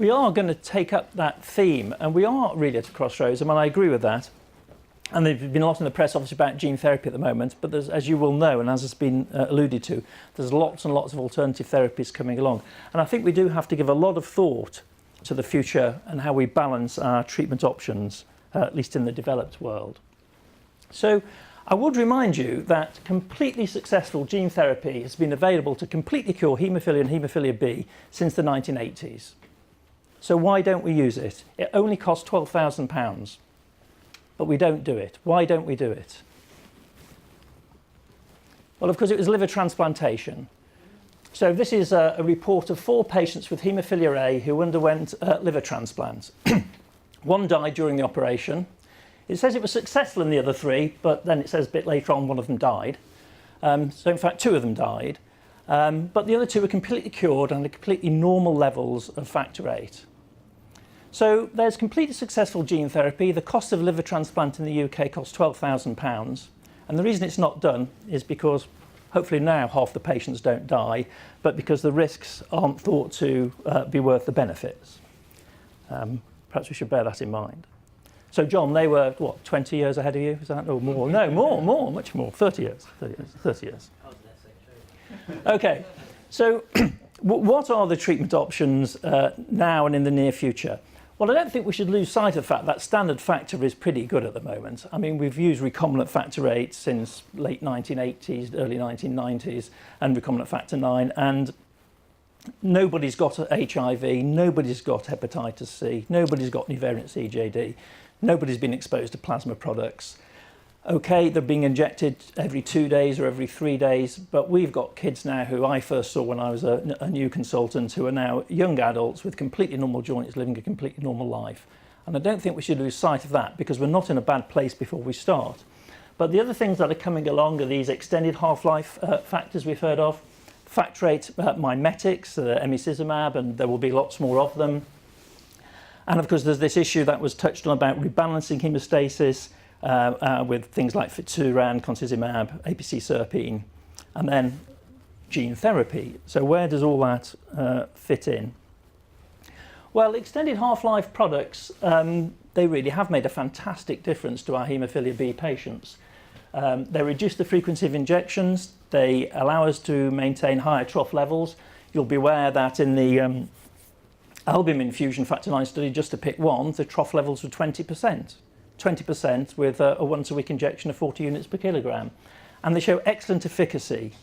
we are going to take up that theme, and we are really at a crossroads. I mean, I agree with that. And there's been a lot in the press, obviously, about gene therapy at the moment. But there's, as you will know, and as has been alluded to, there's lots and lots of alternative therapies coming along. And I think we do have to give a lot of thought to the future and how we balance our treatment options, at least in the developed world. So I would remind you that completely successful gene therapy has been available to completely cure haemophilia and haemophilia B since the 1980s. So why don't we use it? It only costs £12,000. But we don't do it. Why don't we do it? Well, of course, it was liver transplantation. So this is a report of 4 patients with haemophilia A who underwent liver transplants. One died during the operation. It says it was successful in the other 3, but then it says a bit later on one of them died. So in fact, 2 of them died. But the other 2 were completely cured and at completely normal levels of factor VIII. So there's completely successful gene therapy. The cost of liver transplant in the UK costs £12,000. And the reason it's not done is because hopefully now half the patients don't die, but because the risks aren't thought to be worth the benefits. Perhaps we should bear that in mind. So John, they were, what, 20 years ahead of you? Is that, or more? No, more, much more, 30 years. Okay, so what are the treatment options now and in the near future? Well, I don't think we should lose sight of the fact that standard factor is pretty good at the moment. I mean, we've used recombinant factor VIII since late 1980s, early 1990s, and recombinant factor IX, and nobody's got HIV, nobody's got hepatitis C, nobody's got new variant CJD, nobody's been exposed to plasma products. Okay, they're being injected every 2 days or every 3 days, but we've got kids now who I first saw when I was a new consultant who are now young adults with completely normal joints living a completely normal life. And I don't think we should lose sight of that because we're not in a bad place before we start. But the other things that are coming along are these extended half-life factors we've heard of, factor VIII mimetics, emicizumab, and there will be lots more of them. And of course, there's this issue that was touched on about rebalancing hemostasis, with things like fituran, concizumab, APC-serpine, and then gene therapy. So where does all that fit in? Well, extended half-life products, they really have made a fantastic difference to our haemophilia B patients. They reduce the frequency of injections, they allow us to maintain higher trough levels. You'll be aware that in the albumin fusion factor IX study, just to pick one, the trough levels were 20%. 20% with a once-a-week injection of 40 units per kilogram. And they show excellent efficacy.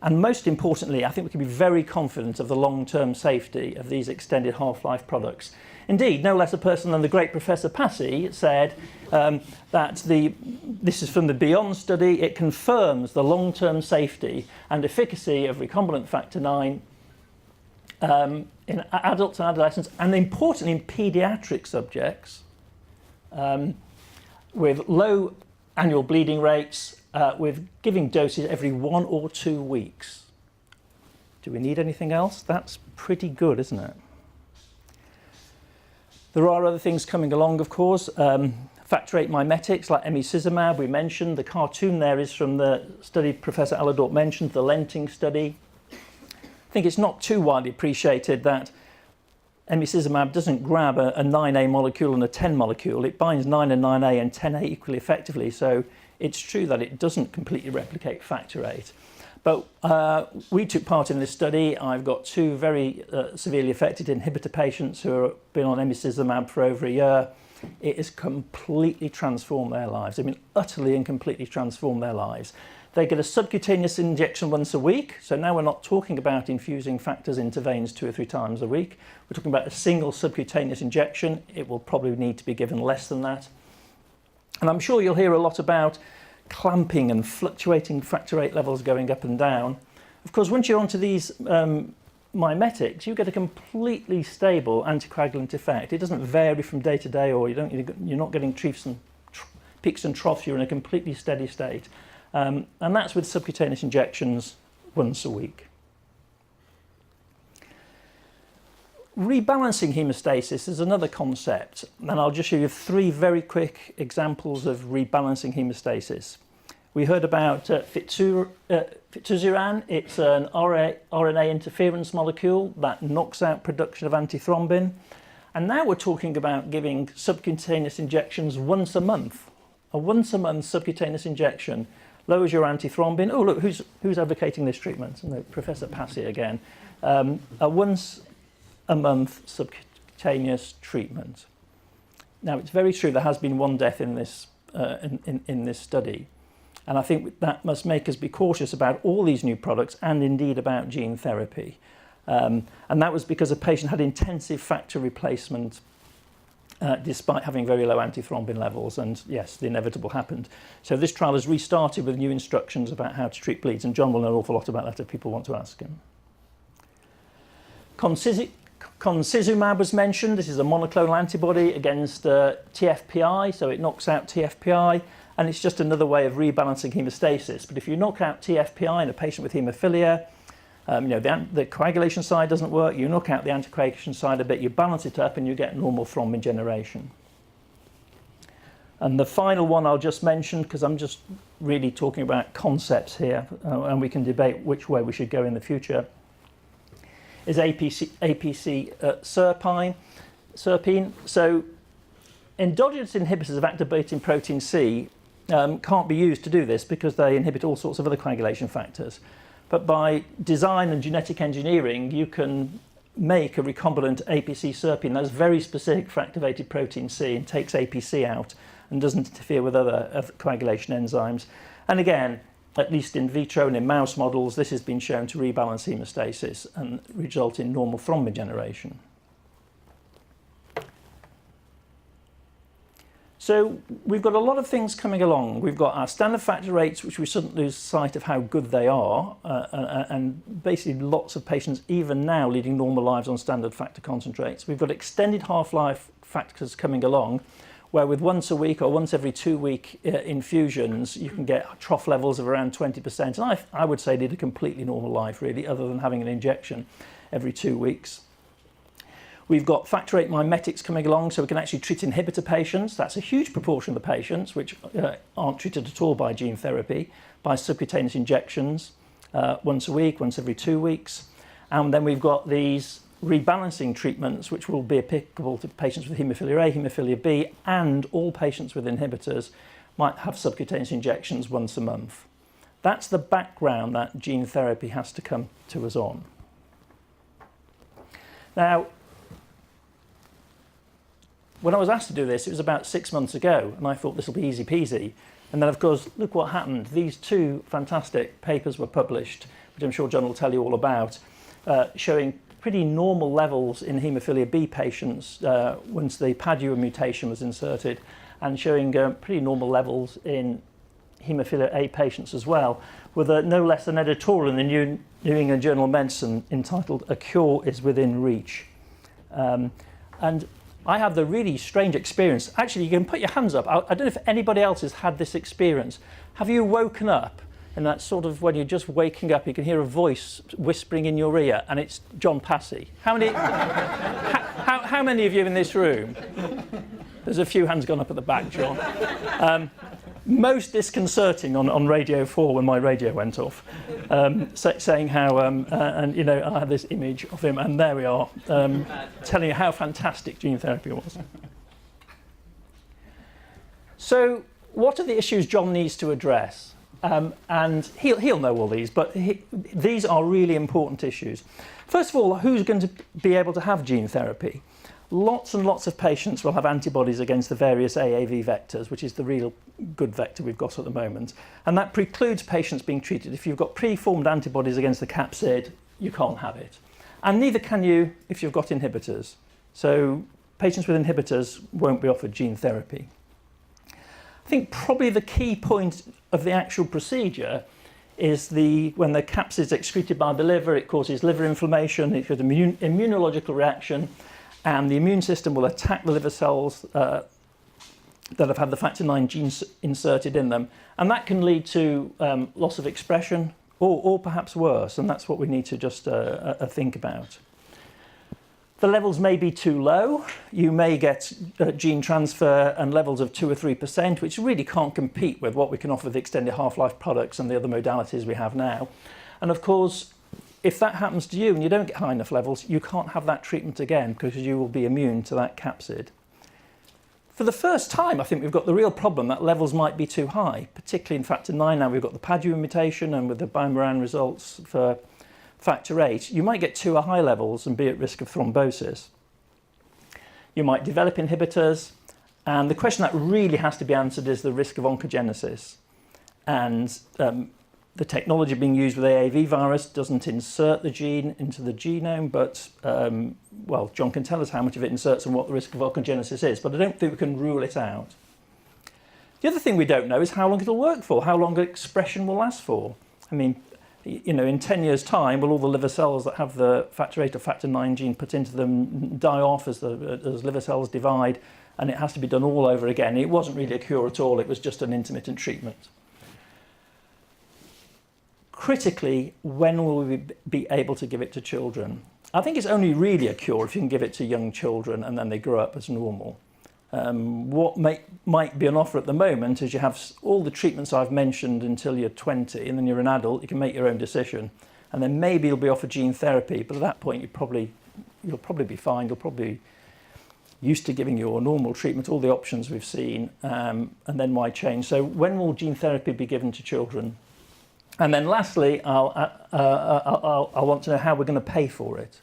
And most importantly, I think we can be very confident of the long-term safety of these extended half-life products. Indeed, no less a person than the great Professor Pasi said that this is from the Beyond study, it confirms the long-term safety and efficacy of recombinant factor IX in adults and adolescents, and importantly in paediatric subjects, with low annual bleeding rates, with giving doses every 1 or 2 weeks. Do we need anything else? That's pretty good, isn't it? There are other things coming along, of course. Factor VIII mimetics like emicizumab, we mentioned. The cartoon there is from the study Professor Aladort mentioned, the Lenting study. I think it's not too widely appreciated that emicizumab doesn't grab a 9A molecule and a 10 molecule. It binds 9 and 9A and 10A equally effectively. So it's true that it doesn't completely replicate factor VIII. But we took part in this study. I've got 2 very severely affected inhibitor patients who have been on emicizumab for over a year. It has completely transformed their lives. I mean, utterly and completely transformed their lives. They get a subcutaneous injection once a week. So now we're not talking about infusing factors into veins 2 or 3 times a week. We're talking about a single subcutaneous injection. It will probably need to be given less than that. And I'm sure you'll hear a lot about clamping and fluctuating factor VIII levels going up and down. Of course, once you're onto these mimetics, you get a completely stable anticoagulant effect. It doesn't vary from day to day, or you're not getting peaks and troughs. You're in a completely steady state. And that's with subcutaneous injections once a week. Rebalancing hemostasis is another concept, and I'll just show you 3 very quick examples of rebalancing hemostasis. We heard about fitusiran. It's an RNA interference molecule that knocks out production of antithrombin. And now we're talking about giving subcutaneous injections once a month. A once-a-month subcutaneous injection lowers your antithrombin. Oh, look, who's advocating this treatment? No, Professor Pasi again. A once-a-month subcutaneous treatment. Now, it's very true there has been one death in this in this study, and I think that must make us be cautious about all these new products and indeed about gene therapy. And that was because a patient had intensive factor replacement despite having very low antithrombin levels, and yes, the inevitable happened. So this trial has restarted with new instructions about how to treat bleeds, and John will know an awful lot about that if people want to ask him. Concizumab was mentioned. This is a monoclonal antibody against TFPI, so it knocks out TFPI, and it's just another way of rebalancing hemostasis. But if you knock out TFPI in a patient with haemophilia, the coagulation side doesn't work, you knock out the anticoagulation side a bit, you balance it up and you get normal thrombin generation. And the final one I'll just mention, because I'm just really talking about concepts here, and we can debate which way we should go in the future, is APC serpine. So endogenous inhibitors of activating protein C can't be used to do this because they inhibit all sorts of other coagulation factors. But by design and genetic engineering, you can make a recombinant APC serpine that's very specific for activated protein C and takes APC out and doesn't interfere with other coagulation enzymes. And again, at least in vitro and in mouse models, this has been shown to rebalance hemostasis and result in normal thrombin generation. So we've got a lot of things coming along. We've got our standard factor rates, which we shouldn't lose sight of how good they are, and basically lots of patients even now leading normal lives on standard factor concentrates. We've got extended half-life factors coming along, where with once a week or once every 2 week infusions, you can get trough levels of around 20%. And I would say lead a completely normal life, really, other than having an injection every 2 weeks. We've got factor VIII mimetics coming along, so we can actually treat inhibitor patients. That's a huge proportion of the patients which aren't treated at all by gene therapy, by subcutaneous injections once a week, once every 2 weeks. And then we've got these rebalancing treatments which will be applicable to patients with haemophilia A, haemophilia B, and all patients with inhibitors might have subcutaneous injections once a month. That's the background that gene therapy has to come to us on. Now, when I was asked to do this, it was about 6 months ago, and I thought this will be easy peasy. And then, of course, look what happened. These two fantastic papers were published, which I'm sure John will tell you all about, showing pretty normal levels in haemophilia B patients once the PADUA mutation was inserted, and showing pretty normal levels in haemophilia A patients as well, with no less an editorial in the New England Journal of Medicine entitled "A Cure is Within Reach." And I had the really strange experience. Actually, you can put your hands up. I don't know if anybody else has had this experience. Have you woken up, and that sort of when you're just waking up, you can hear a voice whispering in your ear, and it's John Pasi? How many? how many of you in this room? There's a few hands gone up at the back, John. Most disconcerting on Radio 4 when my radio went off, saying how, and you know, I had this image of him, and there we are, telling you how fantastic gene therapy was. So, what are the issues John needs to address? And he'll know all these, but these are really important issues. First of all, who's going to be able to have gene therapy? Lots and lots of patients will have antibodies against the various AAV vectors, which is the real good vector we've got at the moment. And that precludes patients being treated. If you've got preformed antibodies against the capsid, you can't have it. And neither can you if you've got inhibitors. So patients with inhibitors won't be offered gene therapy. I think probably the key point of the actual procedure is when the capsid is excreted by the liver, it causes liver inflammation, it causes immunological reaction, and the immune system will attack the liver cells that have had the factor IX genes inserted in them. And that can lead to loss of expression or perhaps worse, and that's what we need to just think about. The levels may be too low. You may get gene transfer and levels of 2 or 3%, which really can't compete with what we can offer with the extended half-life products and the other modalities we have now. And of course, if that happens to you and you don't get high enough levels, you can't have that treatment again because you will be immune to that capsid. For the first time, I think we've got the real problem that levels might be too high, particularly in factor 9 now. We've got the PADU mutation, and with the Boomerang results for factor 8, you might get too high levels and be at risk of thrombosis. You might develop inhibitors, and the question that really has to be answered is the risk of oncogenesis. And the technology being used with AAV virus doesn't insert the gene into the genome, but, well, John can tell us how much of it inserts and what the risk of oncogenesis is, but I don't think we can rule it out. The other thing we don't know is how long it'll work for, how long expression will last for. I mean, you know, in 10 years' time, will all the liver cells that have the factor 8 or factor 9 gene put into them die off as liver cells divide, and it has to be done all over again? It wasn't really a cure at all, it was just an intermittent treatment. Critically, when will we be able to give it to children? I think it's only really a cure if you can give it to young children and then they grow up as normal. What might be an offer at the moment is you have all the treatments I've mentioned until you're 20, and then you're an adult, you can make your own decision, and then maybe you'll be offered gene therapy, but at that point you'll probably be fine, you'll probably be used to giving your normal treatment, all the options we've seen, and then why change? So when will gene therapy be given to children? And then lastly, I want to know how we're going to pay for it.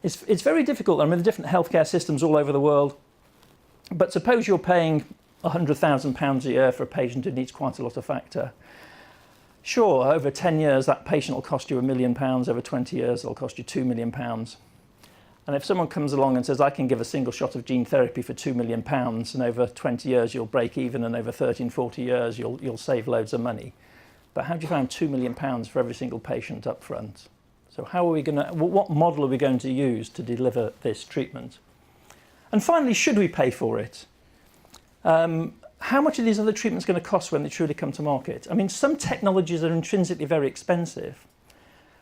It's very difficult. I mean, the different healthcare systems all over the world, but suppose you're paying £100,000 a year for a patient who needs quite a lot of factor. Sure, over 10 years, that patient will cost you £1 million. Over 20 years, it'll cost you £2 million. And if someone comes along and says, I can give a single shot of gene therapy for £2 million, and over 20 years, you'll break even, and over 30 and 40 years, you'll save loads of money. But how do you find £2 million for every single patient up front? So how are we going to, what model are we going to use to deliver this treatment? And finally, should we pay for it? How much are these other treatments going to cost when they truly come to market? I mean, some technologies are intrinsically very expensive.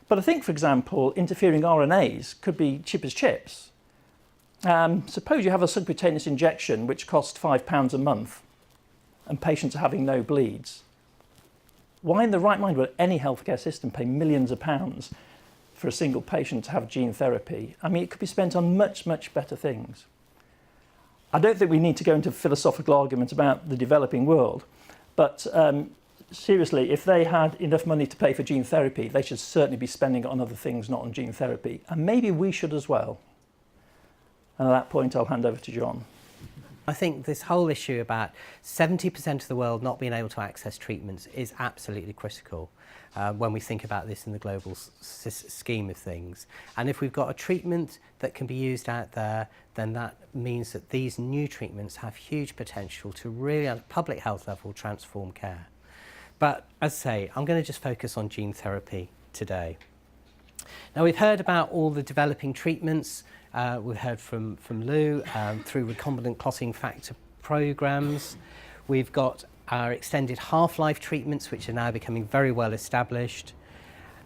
But I think, for example, interfering RNAs could be cheap as chips. Suppose you have a subcutaneous injection which costs £5 a month and patients are having no bleeds. Why in the right mind would any healthcare system pay millions of pounds for a single patient to have gene therapy? I mean, it could be spent on much, much better things. I don't think we need to go into a philosophical argument about the developing world, but seriously, if they had enough money to pay for gene therapy, they should certainly be spending it on other things, not on gene therapy. And maybe we should as well. And at that point, I'll hand over to John. I think this whole issue about 70% of the world not being able to access treatments is absolutely critical when we think about this in the global scheme of things. And if we've got a treatment that can be used out there, then that means that these new treatments have huge potential to really, at a public health level, transform care. But as I say, I'm going to just focus on gene therapy today. Now, we've heard about all the developing treatments. We've heard from Lou through recombinant clotting factor programs. We've got our extended half-life treatments, which are now becoming very well established.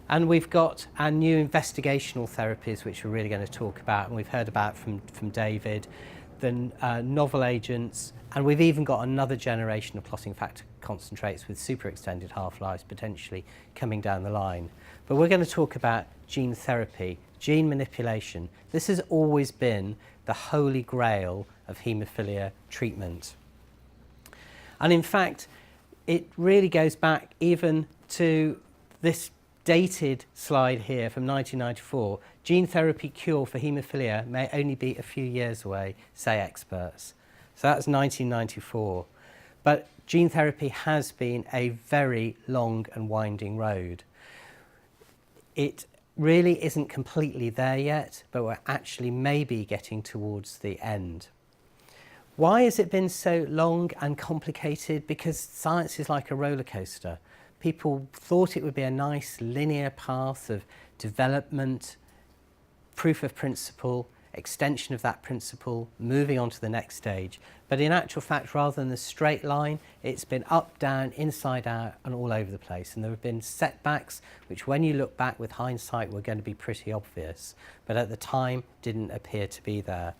And we've got our new investigational therapies, which we're really going to talk about, and we've heard about from David, the novel agents, and we've even got another generation of clotting factor concentrates with super extended half-lives potentially coming down the line. But we're going to talk about gene therapy, gene manipulation. This has always been the holy grail of haemophilia treatment. And in fact, it really goes back even to this dated slide here from 1994. Gene therapy cure for haemophilia may only be a few years away, say experts. So that's 1994. But gene therapy has been a very long and winding road. It really isn't completely there yet, but we're actually maybe getting towards the end. Why has it been so long and complicated? Because science is like a roller coaster. People thought it would be a nice linear path of development, proof of principle, extension of that principle, moving on to the next stage. But in actual fact, rather than a straight line, it's been up, down, inside out, and all over the place. And there have been setbacks, which when you look back with hindsight were going to be pretty obvious, but at the time didn't appear to be there.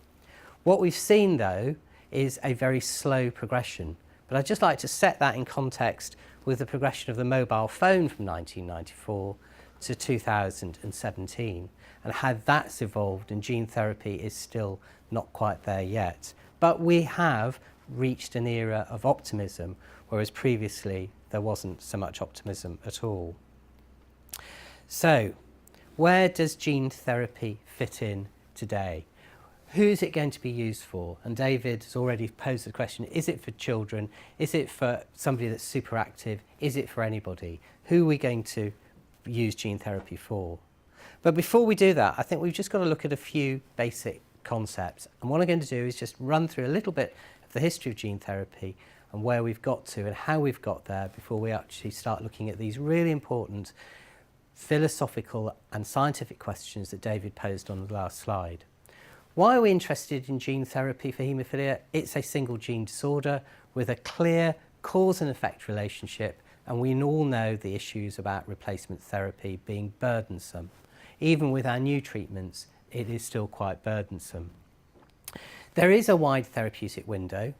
What we've seen, though, is a very slow progression. But I'd just like to set that in context with the progression of the mobile phone from 1994 to 2017, and how that's evolved, and gene therapy is still not quite there yet. But we have reached an era of optimism, whereas previously there wasn't so much optimism at all. So, where does gene therapy fit in today? Who is it going to be used for? And David has already posed the question, is it for children? Is it for somebody that's super active? Is it for anybody? Who are we going to use gene therapy for? But before we do that, I think we've just got to look at a few basic concepts. And what I'm going to do is just run through a little bit of the history of gene therapy and where we've got to and how we've got there before we actually start looking at these really important philosophical and scientific questions that David posed on the last slide. Why are we interested in gene therapy for haemophilia? It's a single gene disorder with a clear cause and effect relationship, and we all know the issues about replacement therapy being burdensome. Even with our new treatments, it is still quite burdensome. There is a wide therapeutic window.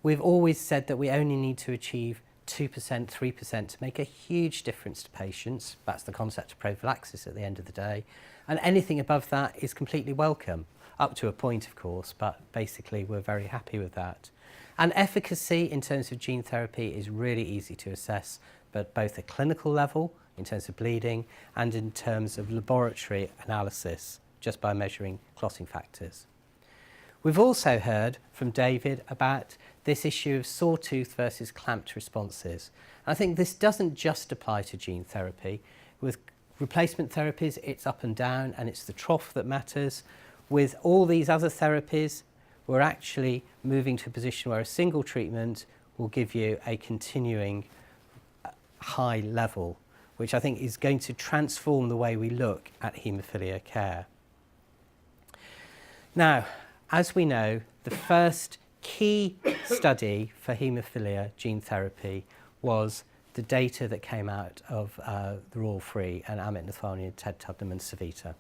We've always said that we only need to achieve 2%, 3% to make a huge difference to patients. That's the concept of prophylaxis at the end of the day. And anything above that is completely welcome. Up to a point, of course, but basically we're very happy with that. And efficacy in terms of gene therapy is really easy to assess, but both at clinical level, in terms of bleeding, and in terms of laboratory analysis, just by measuring clotting factors. We've also heard from David about this issue of sawtooth versus clamped responses. I think this doesn't just apply to gene therapy. With replacement therapies, it's up and down, and it's the trough that matters. With all these other therapies, we're actually moving to a position where a single treatment will give you a continuing high level, which I think is going to transform the way we look at haemophilia care. Now, as we know, the first key study for haemophilia gene therapy was the data that came out of the Royal Free and Amit Nathwani and Ted Tuddenham and Savita.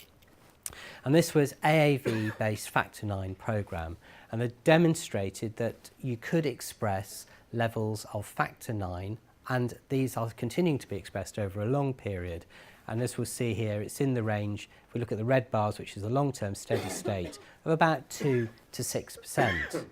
And this was AAV-based factor IX program, and it demonstrated that you could express levels of factor IX, and these are continuing to be expressed over a long period. And as we'll see here, it's in the range, if we look at the red bars, which is the long-term steady state, of about 2 to 6%.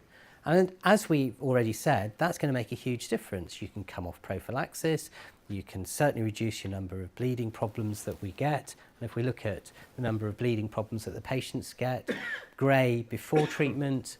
And as we've already said, that's going to make a huge difference. You can come off prophylaxis, you can certainly reduce your number of bleeding problems that we get. And if we look at the number of bleeding problems that the patients get, grey before treatment,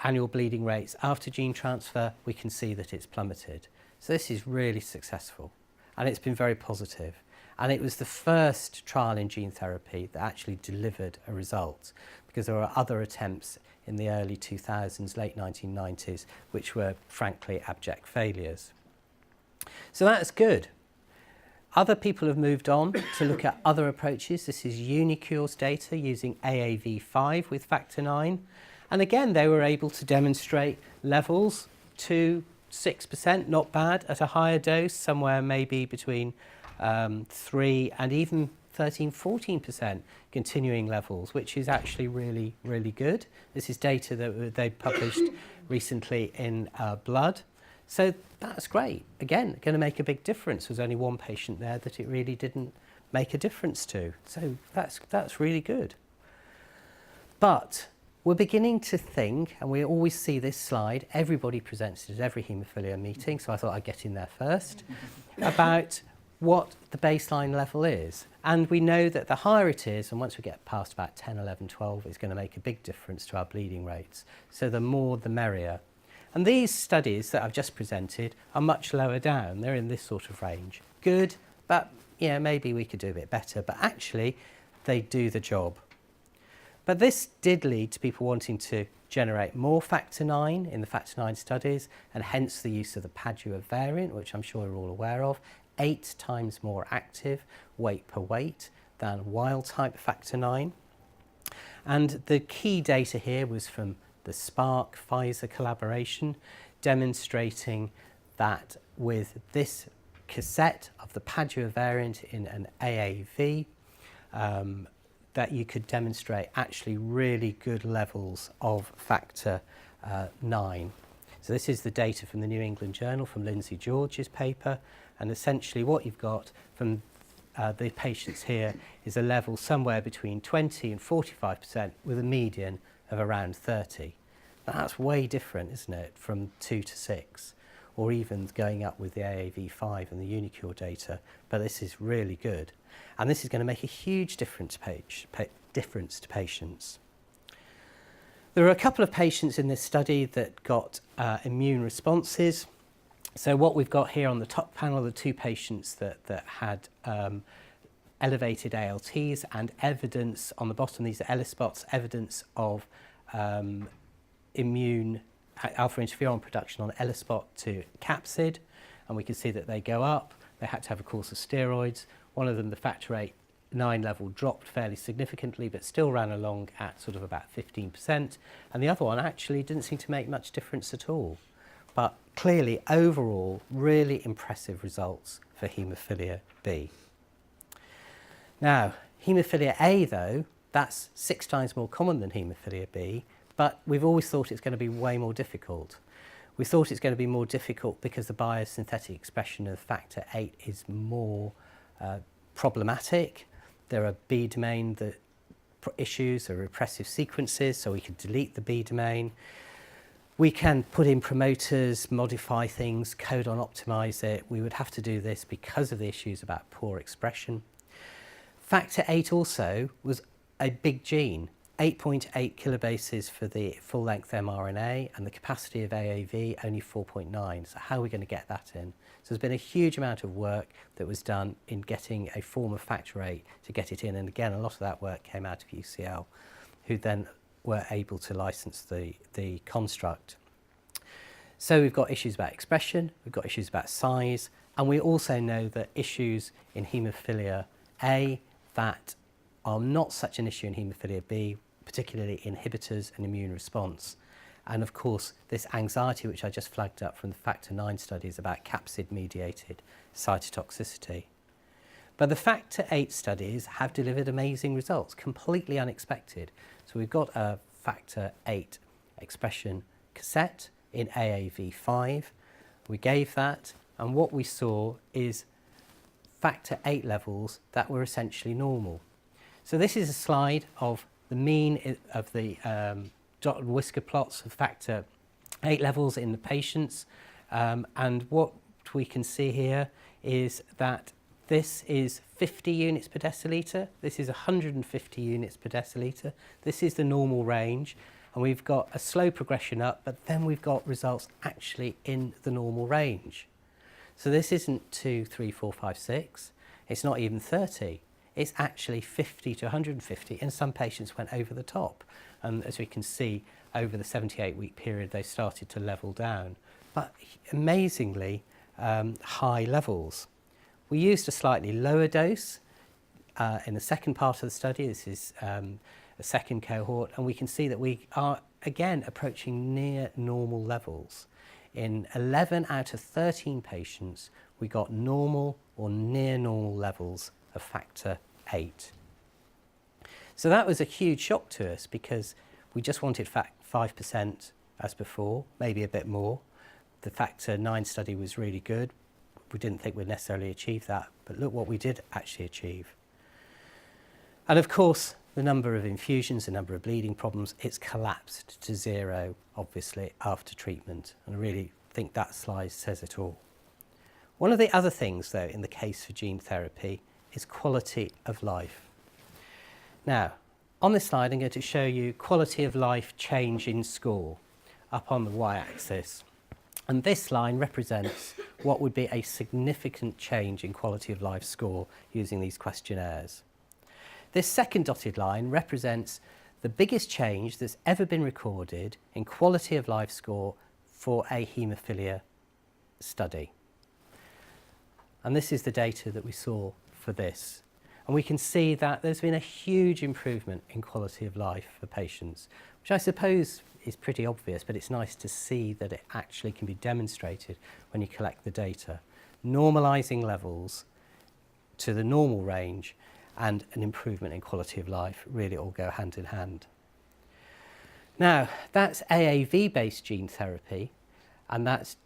annual bleeding rates after gene transfer, we can see that it's plummeted. So this is really successful, and it's been very positive. And it was the first trial in gene therapy that actually delivered a result, because there were other attempts in the early 2000s, late 1990s, which were frankly abject failures. So that's good. Other people have moved on to look at other approaches. This is Unicure's data using AAV5 with factor IX. And again, they were able to demonstrate levels 2, 6%, not bad, at a higher dose, somewhere maybe between 3 and even 13, 14% continuing levels, which is actually really, really good. This is data that they published recently in Blood. So that's great. Again, going to make a big difference. There's only one patient there that it really didn't make a difference to. So that's really good. But we're beginning to think, and we always see this slide, everybody presents it at every haemophilia meeting, so I thought I'd get in there first, about what the baseline level is. And we know that the higher it is, and once we get past about 10, 11, 12, it's going to make a big difference to our bleeding rates. So the more, the merrier. And these studies that I've just presented are much lower down. They're in this sort of range. Good, but yeah, maybe we could do a bit better. But actually, they do the job. But this did lead to people wanting to generate more factor IX in the factor IX studies, and hence the use of the Padua variant, which I'm sure you're all aware of, 8 times more active weight per weight than wild type factor IX. And the key data here was from the SPARC-Pfizer collaboration, demonstrating that with this cassette of the Padua variant in an AAV, that you could demonstrate actually really good levels of factor 9. So this is the data from the New England Journal from Lindsay George's paper, and essentially what you've got from the patients here is a level somewhere between 20 and 45% with a median of around 30. Now, that's way different, isn't it, from 2 to 6, or even going up with the AAV5 and the Unicure data, but this is really good. And this is going to make a huge difference to patients. There are a couple of patients in this study that got immune responses. So what we've got here on the top panel are the 2 patients that had elevated ALTs and evidence on the bottom, these are ELISpots, evidence of immune alpha interferon production on ELISpot to capsid, and we can see that they go up. They had to have a course of steroids. One of them, the factor VIII 9 level dropped fairly significantly, but still ran along at sort of about 15%. And the other one actually didn't seem to make much difference at all. But clearly, overall, really impressive results for haemophilia B. Now, haemophilia A, though, that's 6 times more common than haemophilia B, but we've always thought it's going to be way more difficult. We thought it's going to be more difficult because the biosynthetic expression of factor VIII is more problematic. There are B domain issues, there are repressive sequences, so we can delete the B domain. We can put in promoters, modify things, codon optimize it. We would have to do this because of the issues about poor expression. Factor VIII also was a big gene, 8.8 kilobases for the full-length mRNA, and the capacity of AAV only 4.9. So how are we going to get that in? So there's been a huge amount of work that was done in getting a form of factor VIII to get it in. And again, a lot of that work came out of UCL, who then were able to license the construct. So we've got issues about expression, we've got issues about size, and we also know that issues in haemophilia A that are not such an issue in haemophilia B, particularly inhibitors and immune response. And of course, this anxiety, which I just flagged up from the factor 9 studies about capsid-mediated cytotoxicity. But the factor VIII studies have delivered amazing results, completely unexpected. So we've got a factor VIII expression cassette in AAV5. We gave that, and what we saw is factor VIII levels that were essentially normal. So this is a slide of the mean of the dot and whisker plots of factor VIII levels in the patients. And what we can see here is that this is 50 units per deciliter. This is 150 units per deciliter. This is the normal range. And we've got a slow progression up, but then we've got results actually in the normal range. So this isn't 2, 3, 4, 5, 6. It's not even 30. It's actually 50 to 150, and some patients went over the top. And as we can see, over the 78-week period, they started to level down. But amazingly, high levels. We used a slightly lower dose in the second part of the study. This is a second cohort, and we can see that we are, again, approaching near normal levels. In 11 out of 13 patients, we got normal or near normal levels of factor VIII. So that was a huge shock to us because we just wanted 5% as before, maybe a bit more. The factor 9 study was really good. We didn't think we'd necessarily achieve that, but look what we did actually achieve. And of course, the number of infusions, the number of bleeding problems, it's collapsed to 0, obviously, after treatment. And I really think that slide says it all. One of the other things, though, in the case for gene therapy is quality of life. Now, on this slide, I'm going to show you quality of life change in score up on the y-axis. And this line represents what would be a significant change in quality of life score using these questionnaires. This second dotted line represents the biggest change that's ever been recorded in quality of life score for a haemophilia study. And this is the data that we saw for this. And we can see that there's been a huge improvement in quality of life for patients, which I suppose is pretty obvious, but it's nice to see that it actually can be demonstrated when you collect the data. Normalising levels to the normal range and an improvement in quality of life really all go hand in hand. Now, that's AAV-based gene therapy, and that's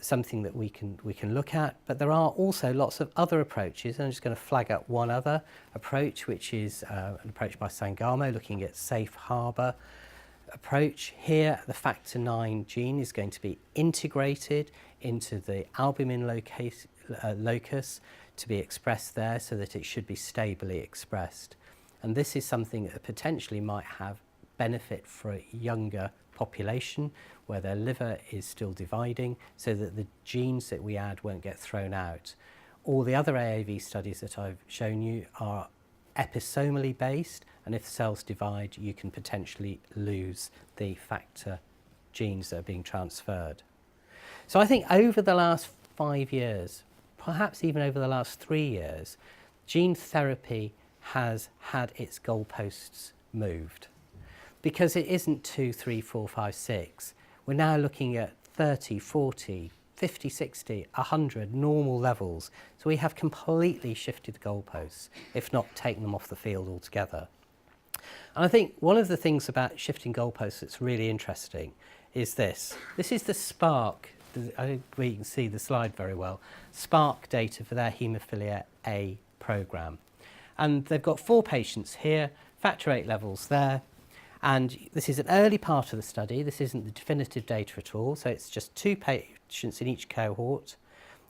something that we can look at, but there are also lots of other approaches, and I'm just going to flag up one other approach, which is an approach by Sangamo looking at safe harbour approach. Here, the factor 9 gene is going to be integrated into the albumin locus to be expressed there so that it should be stably expressed. And this is something that potentially might have benefit for a younger population where their liver is still dividing so that the genes that we add won't get thrown out. All the other AAV studies that I've shown you are episomally based, and if cells divide, you can potentially lose the factor genes that are being transferred. So I think over the last 5 years, perhaps even over the last 3 years, gene therapy has had its goalposts moved. Because it isn't 2, 3, 4, 5, 6. We're now looking at 30, 40, 50, 60, 100 normal levels. So we have completely shifted the goalposts, if not taken them off the field altogether. And I think one of the things about shifting goalposts that's really interesting is this. This is the SPARC, I don't think you can see the slide very well, SPARC data for their haemophilia A programme. And they've got 4 patients here, factor 8 levels there. And this is an early part of the study. This isn't the definitive data at all. So it's just 2 patients in each cohort.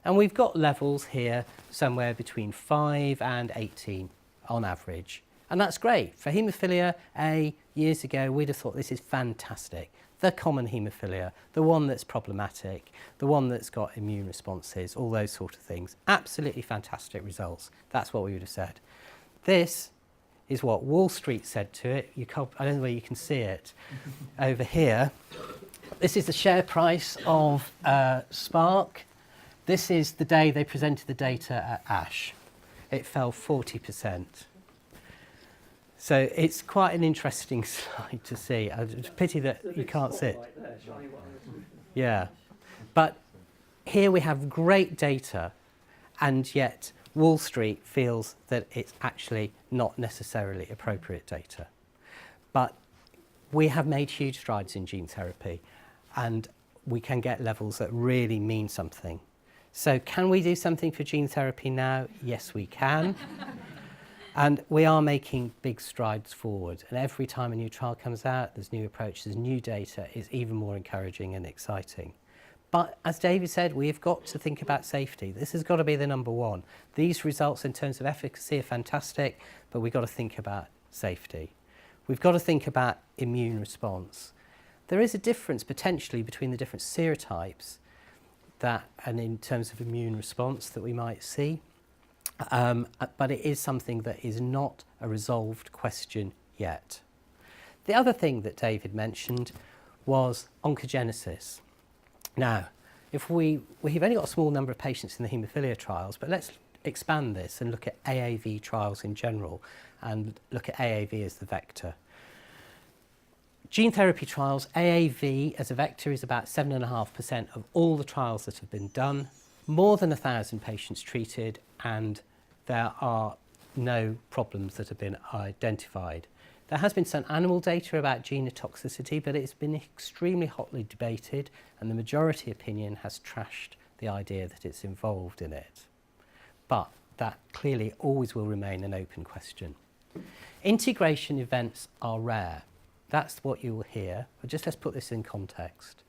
And we've got levels here somewhere between 5 and 18 on average. And that's great. For haemophilia A, years ago, we'd have thought this is fantastic. The common haemophilia, the one that's problematic, the one that's got immune responses, all those sort of things. Absolutely fantastic results. That's what we would have said. This is what Wall Street said to it. I don't know where you can see it over here. This is the share price of SPARC. This is the day they presented the data at ASH. It fell 40%. So it's quite an interesting slide to see. It's a pity that you can't see it. Yeah. But here we have great data, and yet Wall Street feels that it's actually not necessarily appropriate data. But we have made huge strides in gene therapy, and we can get levels that really mean something. So can we do something for gene therapy now? Yes, we can. And we are making big strides forward. And every time a new trial comes out, there's new approaches, new data, it's even more encouraging and exciting. But as David said, we've got to think about safety. This has got to be the number one. These results in terms of efficacy are fantastic, but we've got to think about safety. We've got to think about immune response. There is a difference potentially between the different serotypes and in terms of immune response that we might see. But it is something that is not a resolved question yet. The other thing that David mentioned was oncogenesis. Now, we've only got a small number of patients in the haemophilia trials, but let's expand this and look at AAV trials in general and look at AAV as the vector. Gene therapy trials, AAV as a vector is about 7.5% of all the trials that have been done, more than 1,000 patients treated, and there are no problems that have been identified. There has been some animal data about genotoxicity, but it's been extremely hotly debated, and the majority opinion has trashed the idea that it's involved in it. But that clearly always will remain an open question. Integration events are rare. That's what you will hear. But just let's put this in context.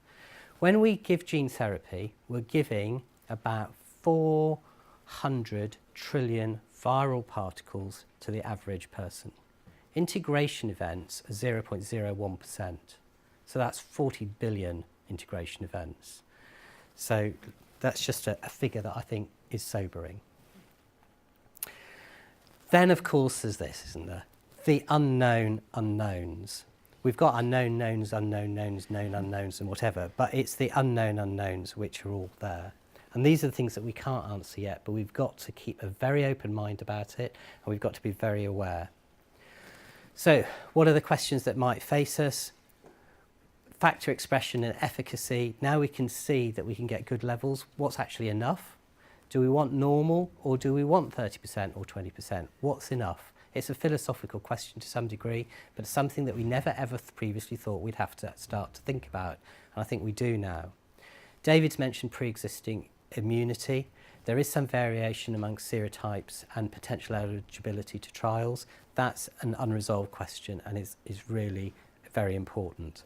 When we give gene therapy, we're giving about 400 trillion viral particles to the average person. Integration events are 0.01%. So that's 40 billion integration events. So that's just a figure that I think is sobering. Then, of course, there's this, isn't there? The unknown unknowns. We've got unknown knowns, unknown knowns, known unknowns, and whatever, but it's the unknown unknowns which are all there. And these are the things that we can't answer yet, but we've got to keep a very open mind about it, and we've got to be very aware. So, what are the questions that might face us? Factor expression and efficacy. Now we can see that we can get good levels. What's actually enough? Do we want normal, or do we want 30% or 20%? What's enough? It's a philosophical question to some degree, but it's something that we never ever previously thought we'd have to start to think about, and I think we do now. David's mentioned pre-existing immunity. There is some variation amongst serotypes and potential eligibility to trials. That's an unresolved question and is really very important.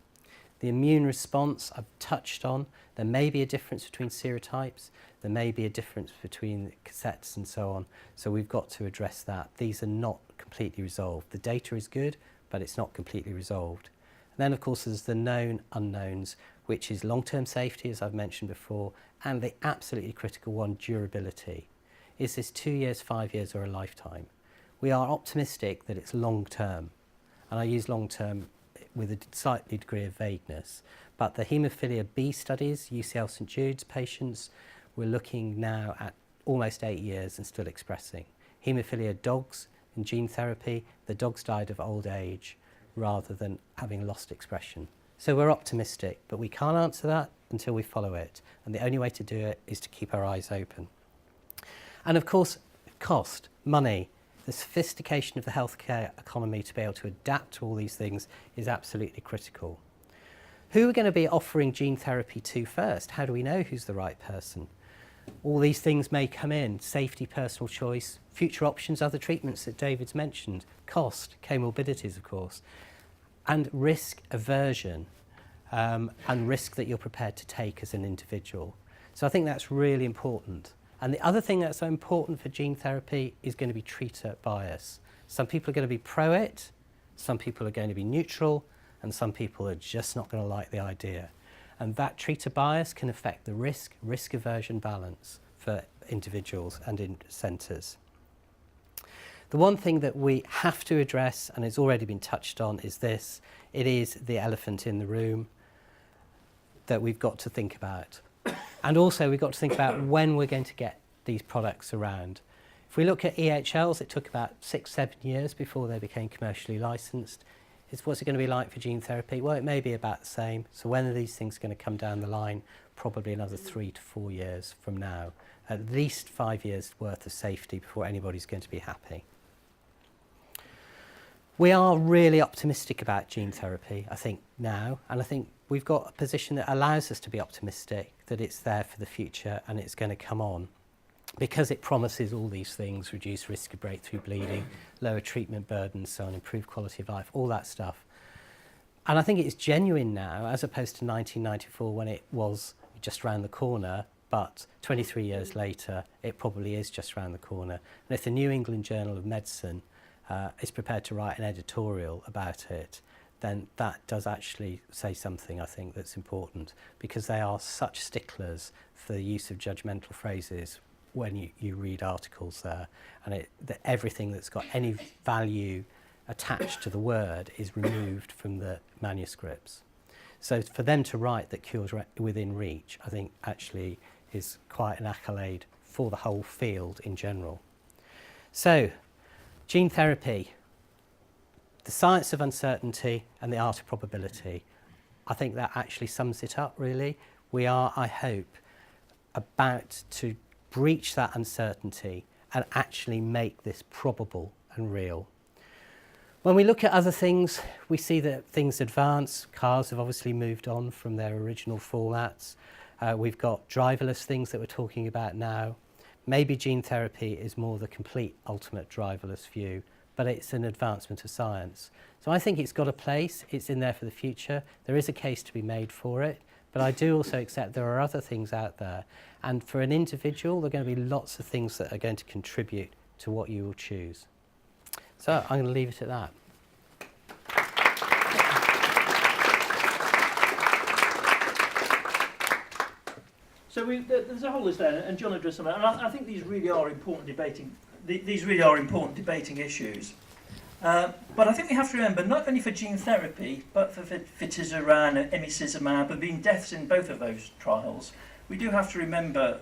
The immune response I've touched on. There may be a difference between serotypes. There may be a difference between cassettes and so on. So we've got to address that. These are not completely resolved. The data is good, but it's not completely resolved. And then, of course, there's the known unknowns, which is long-term safety, as I've mentioned before, and the absolutely critical one, durability. Is this 2 years, 5 years, or a lifetime? We are optimistic that it's long-term, and I use long-term with a slightly degree of vagueness. But the haemophilia B studies, UCL St Jude's patients, we're looking now at almost 8 years and still expressing. Haemophilia dogs in gene therapy, the dogs died of old age rather than having lost expression. So we're optimistic, but we can't answer that until we follow it. And the only way to do it is to keep our eyes open. And of course, cost, money. The sophistication of the healthcare economy to be able to adapt to all these things is absolutely critical. Who are going to be offering gene therapy to first? How do we know who's the right person? All these things may come in: safety, personal choice, future options, other treatments that David's mentioned, cost, comorbidities, of course, and risk aversion, and risk that you're prepared to take as an individual. So I think that's really important. And the other thing that's so important for gene therapy is going to be treater bias. Some people are going to be pro it, some people are going to be neutral, and some people are just not going to like the idea. And that treater bias can affect the risk aversion balance for individuals and in centres. The one thing that we have to address, and it's already been touched on, is this. It is the elephant in the room that we've got to think about. And also we've got to think about when we're going to get these products around. If we look at EHLs, it took about 6-7 years before they became commercially licensed. What's it going to be like for gene therapy? Well, it may be about the same. So when are these things going to come down the line? Probably another 3 to 4 years from now. At least 5 years worth of safety before anybody's going to be happy. We are really optimistic about gene therapy, I think, now, and I think we've got a position that allows us to be optimistic, that it's there for the future and it's going to come on, because it promises all these things: reduce risk of breakthrough bleeding, lower treatment burden, so on, improve quality of life, all that stuff. And I think it's genuine now, as opposed to 1994 when it was just around the corner, but 23 years later, it probably is just around the corner. And if the New England Journal of Medicine is prepared to write an editorial about it, then that does actually say something, I think, that's important, because they are such sticklers for the use of judgmental phrases when you read articles there, and everything that's got any value attached to the word is removed from the manuscripts. So for them to write that cures within reach, I think actually is quite an accolade for the whole field in general. So, gene therapy, the science of uncertainty and the art of probability. I think that actually sums it up, really. We are, I hope, about to breach that uncertainty and actually make this probable and real. When we look at other things, we see that things advance. Cars have obviously moved on from their original formats. We've got driverless things that we're talking about now. Maybe gene therapy is more the complete ultimate driverless view, but it's an advancement of science. So I think it's got a place, it's in there for the future. There is a case to be made for it, but I do also accept there are other things out there. And for an individual, there are going to be lots of things that are going to contribute to what you will choose. So I'm going to leave it at that. So there's a whole list there, and John addressed them, and I think these really are important debating issues. But I think we have to remember, not only for gene therapy, but for fitusiran and emicizumab, there have been deaths in both of those trials. we do have to remember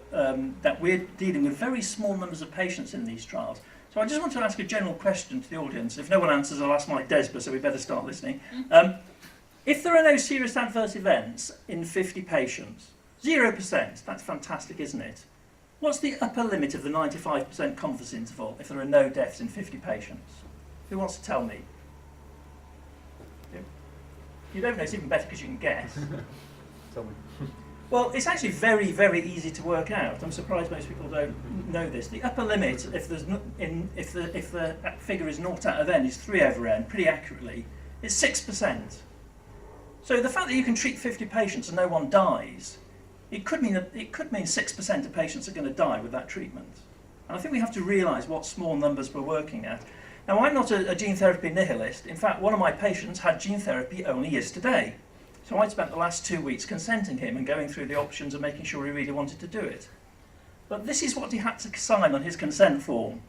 that we're dealing with very small numbers of patients in these trials. So I just want to ask a general question to the audience. If no one answers, I'll ask my DESBA, so we better start listening. If there are no serious adverse events in 50 patients, 0%, that's fantastic, isn't it? What's the upper limit of the 95% confidence interval if there are no deaths in 50 patients? Who wants to tell me? You don't know, it's even better because you can guess. Tell me. Well, it's actually very, very easy to work out. I'm surprised most people don't know this. The upper limit, if the figure is 0 out of n, is 3 over n, pretty accurately, is 6%. So the fact that you can treat 50 patients and no one dies, it could mean 6% of patients are going to die with that treatment. And I think we have to realise what small numbers we're working at. Now, I'm not a gene therapy nihilist. In fact, one of my patients had gene therapy only yesterday. So I spent the last 2 weeks consenting him and going through the options and making sure he really wanted to do it. But this is what he had to sign on his consent form.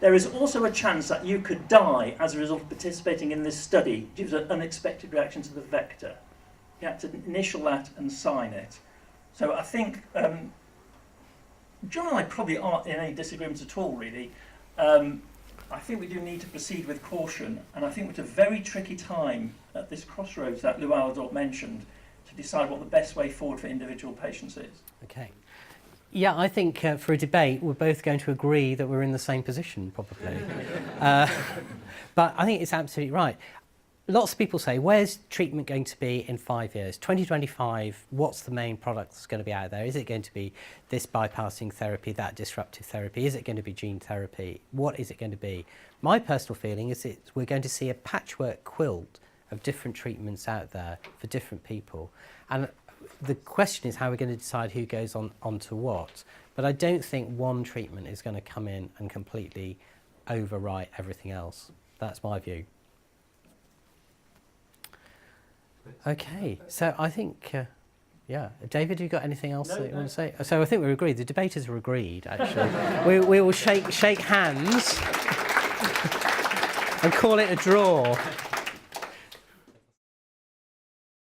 There is also a chance that you could die as a result of participating in this study due to an unexpected reaction to the vector. You had to initial that and sign it. So I think John and I probably aren't in any disagreement at all, really. I think we do need to proceed with caution, and I think it's a very tricky time at this crossroads that Lou Alador mentioned to decide what the best way forward for individual patients is. Okay. Yeah, I think for a debate, we're both going to agree that we're in the same position, probably. But I think it's absolutely right. Lots of people say, where's treatment going to be in 5 years? 2025, what's the main product that's going to be out there? Is it going to be this bypassing therapy, that disruptive therapy? Is it going to be gene therapy? What is it going to be? My personal feeling is that we're going to see a patchwork quilt of different treatments out there for different people. And the question is how we're going to decide who goes on to what. But I don't think one treatment is going to come in and completely overwrite everything else. That's my view. Okay, so I think, yeah. David, have you got anything else that you want to say? So I think we're agreed. The debaters are agreed, actually. we will shake hands and call it a draw.